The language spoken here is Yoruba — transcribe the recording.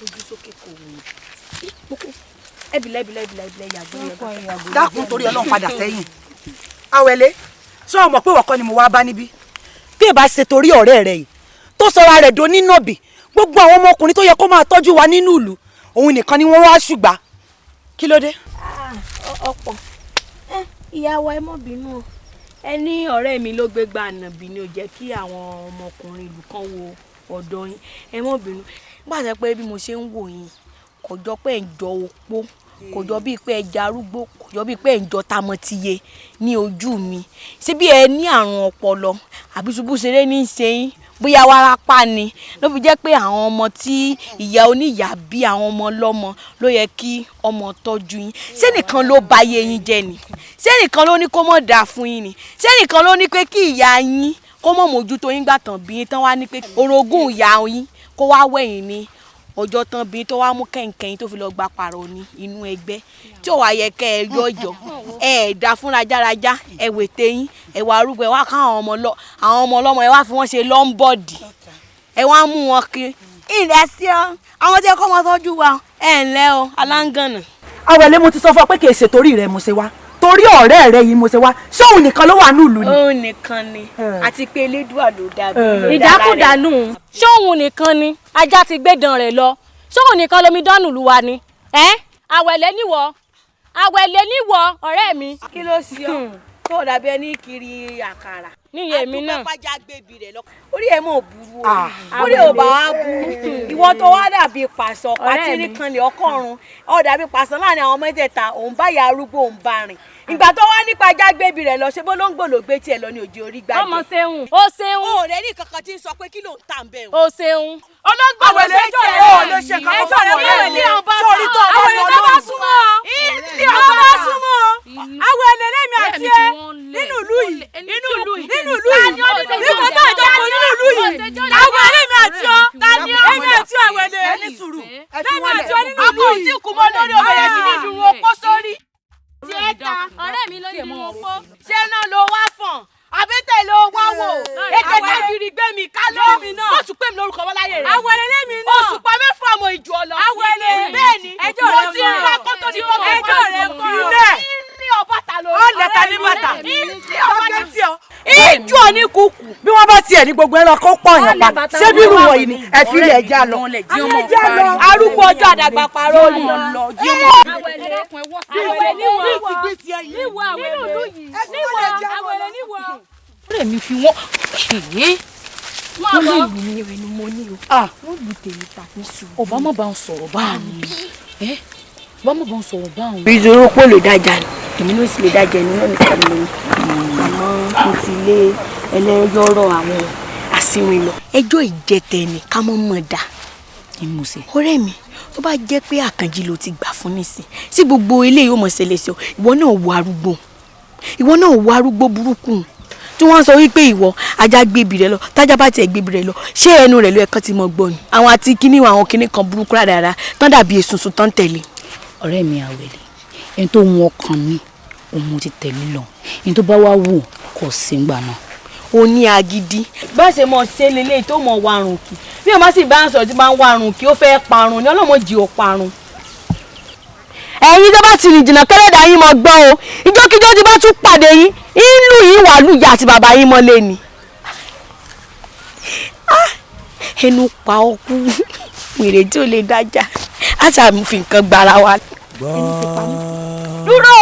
ojú sókè kò wù ẹbìlẹ yàgbọ́. dákun torí Ọlọ́run padà sẹ́yìn. Awẹ́lé ṣé o mọ̀ pé wọ́kọ́ ni mo wá bá níbí bí ẹ bá ṣe torí ọ̀rẹ́ rẹ yìí tó sọra rẹ̀ do nínàbì gbogbo àwọn ọmọkùnrin tó yẹ kó máa tọ́jú wa nínú ìlú òun nìkan ni wọ́n wá ṣùgbà kí ló dé. ọ̀pọ̀ ìyàwó ẹ mọ̀ bínú o ẹni ọ̀rẹ́ mi ló gbé gba ànàbì ni ò jẹ́ kí àwọn ọmọkùnrin ìlú kan wo ọ̀dọ̀ yín ẹ mọ̀ bínú gbàgbé pé bí mo ṣe ń wò yín kò jọ pé ẹ̀ ń jọ opó kò jọ bíi pé ẹ jẹ arúgbó kò jọ bíi pé ẹ ń jọ tamọtiye ní ojú mi ṣé bí ẹ ní àrùn ọpọlọ àbí ṣubú ṣeré ní í ṣe yín bóyá wárápá ni ló fi jẹ́ pé àwọn ọmọ tí ìyá oníyàá bí àwọn ọmọ ọlọ́mọ ló yẹ kí ọmọ tọ́jú yín ṣé nìkan ló bà yé yín jẹ́ ni ṣé nìkan ló ní kó mọ̀ dáa fún yín ni ṣé nìkan ló ní pé kí ìyá yín kó mọ̀ mójútó yín gbà tán bí yín tán wá ní pé orogún ìyá yín kó wá wẹ̀yìn ní ọjọ́ tán bí tó wá mú kẹ̀ǹkẹ̀yìn tó fi lọ gba pààrọ̀ ní inú ẹgbẹ́ tí ò wá yẹ kẹ́ ẹ yọ̀yọ̀ ẹ dá fún rajaraja ẹ wètè yín ẹ wá arúgbó ẹ wá ká àwọn ọmọ ọlọ́mọ ẹ wá fi wọ́n ṣe lọ́ńbọ̀dì ẹ wá mú wọn kiri ìrẹsì ọ àwọn tí ẹ kọ́ wọn tọ́jú wa ẹ ǹlẹ́ o aláǹgànà. Awẹ́lé mo ti sọ fún ọ pé kì í ṣe torí rẹ mo ṣe wá torí ọ̀rẹ́ rẹ yìí mo ṣe wá ṣé òun nìkan ló wà nílùú ni. òun nìkan ni àti pé elédùà ló dàbí. ìdákùdánù ṣé òun nìkan ni ajá ti gbédan rẹ̀ lọ ṣé òun nìkan lomi dánù lù wá ni. Awẹ́lé níwọ ọ̀rẹ́ mi. kí ló ṣe ọ tó dàbí ẹni kiri àkàrà. níyè mi náà àtúpẹ́pájá gbèbí rẹ̀ lọ orí ẹ̀ mọ̀ burú o orí ò bá wá burú ìwọ tó wá dàbí pàṣọ pàtí nìkan lè ọkọ̀run ó dàbí pàṣọ láàrin àwọn mẹ́tẹ̀ẹ̀ta òun bá ya arúgbó òun bá rìn ìgbà tó wá nípa ajá gbèbí rẹ̀ lọ ṣe bó ló ń gbòlò gbé tiẹ̀ lọ ní òjì orí gbàgbé. ọmọ ṣeun ó ṣeun. o rẹ ní kankan tí ń sọ pé kí ló ń tà ń bẹ̀ o. ó ṣeun. olóńgbò ló ṣe jẹ́ ẹ̀ ló ṣe kankan fún ọ̀rẹ́ mi sórí tó ọmọ Awẹ́lé bá súnmọ́ ní ọba súnmọ́ Awẹ́lé lẹ́mi àti ẹ nínú ìlú yìí nígbà tó ìjọba nínú ìlú yìí Awẹ́lé mi àti ọ èmi àti Awẹ́lé ẹni sùúrù lẹ́mi àti ọ nínú ìlú yìí. ọkọ̀ tí kò mọ́ lórí ọbẹ̀rẹ̀ sí ní dùn ó kó sórí. ọ̀rẹ́ mi ló ní ìdùn ó kó. ṣé náà ló wá fọ̀n àbẹ́tẹ̀ ló wá wò ètò ìdágìrì gbé mi ká lómi náà ó tún pè mí lórúkọ wọn láyé rẹ. Awẹ́lé lẹ́mi náà oṣù pa mẹ́fà ọmọ ìjọ ọlọ. Awẹ́lé bẹ́ẹ̀ ni ẹjọ́ mo rẹ ti rí wa kó tó di kó kó ẹjọ́ rẹ kọ́ ilé ní ọbàtà lórí. ó lẹ́ta ní bàtà ní ọbàtà tí ọ. ìjọ ní kúkú. bí wọ́n bá tiẹ̀ ní gbogbo ẹran kó pọ̀ yàn pa ṣé bí irú wọ̀nyí ni ẹ fi ilẹ̀ já lọ. arúgbó ọjọ́ àdàgbà parọ́ ni. ọ̀rẹ́ mi fi wọ́n wọ́n lè lù mí rẹ̀ ni mo ní o. wọ́n lù tèmi tàbí sùn. ọba má bá ń sọ̀rọ̀ báyìí ọba má bá ń sọ̀rọ̀ báyìí. ìṣòro pò lè dájà ni èmi ló sì lè dájà ní ọ̀nà ìkànnì lóyún àmọ́ mo ti lé ẹlẹ́yọ̀rọ̀ àwọn àsìnrìn lọ. ẹjọ́ ìjẹtẹ̀ ni ká mọ́ mọ́ dà. ọ̀rẹ́ mi tó bá jẹ́ pé Àkànjí ló ti gbà fún nísìn sí gbogbo eléyìí ó mọ̀ ṣẹlẹ̀ sí ọ ìwọ náà wo arúgbó burúkú tí wọ́n sọ wípé ìwọ ajá gbébi rẹ lọ tájá bá tiẹ̀ gbébi rẹ lọ ṣé ẹnu rẹ ló ẹ̀kan ti mọ gbọ́ ni àwọn àti kíní àwọn kíní kan burúkú rárá tán dàbí esunsun tán tẹ̀lé. ọ̀rẹ́ mi Awẹ́lé ẹni tó wọn ọkàn mi òun ti tẹ̀lé lọ ẹni tó bá wá wò kò sí ń gbà náà. o ní agídí bá ṣe mọ ṣe lélẹ́yìí tó mọ warùn kì bí o má sì bá ń sọ tí bá ń warùn kì ó fẹ́ parun ni ọlọ́mọdé ò parun. ẹ̀yin tó bá ti rìn jìnnà kẹ́lẹ́dà yín mọ gbọ́ o ìjọ́kíjọ́ tí bá tún pàdé yín ìlú yín wà lùyà àti bàbá yín mọ́lé ni. ẹnu pa ọkú wèrè tí ò lè dájà á sàmì fi nǹkan gbára wa. dúró.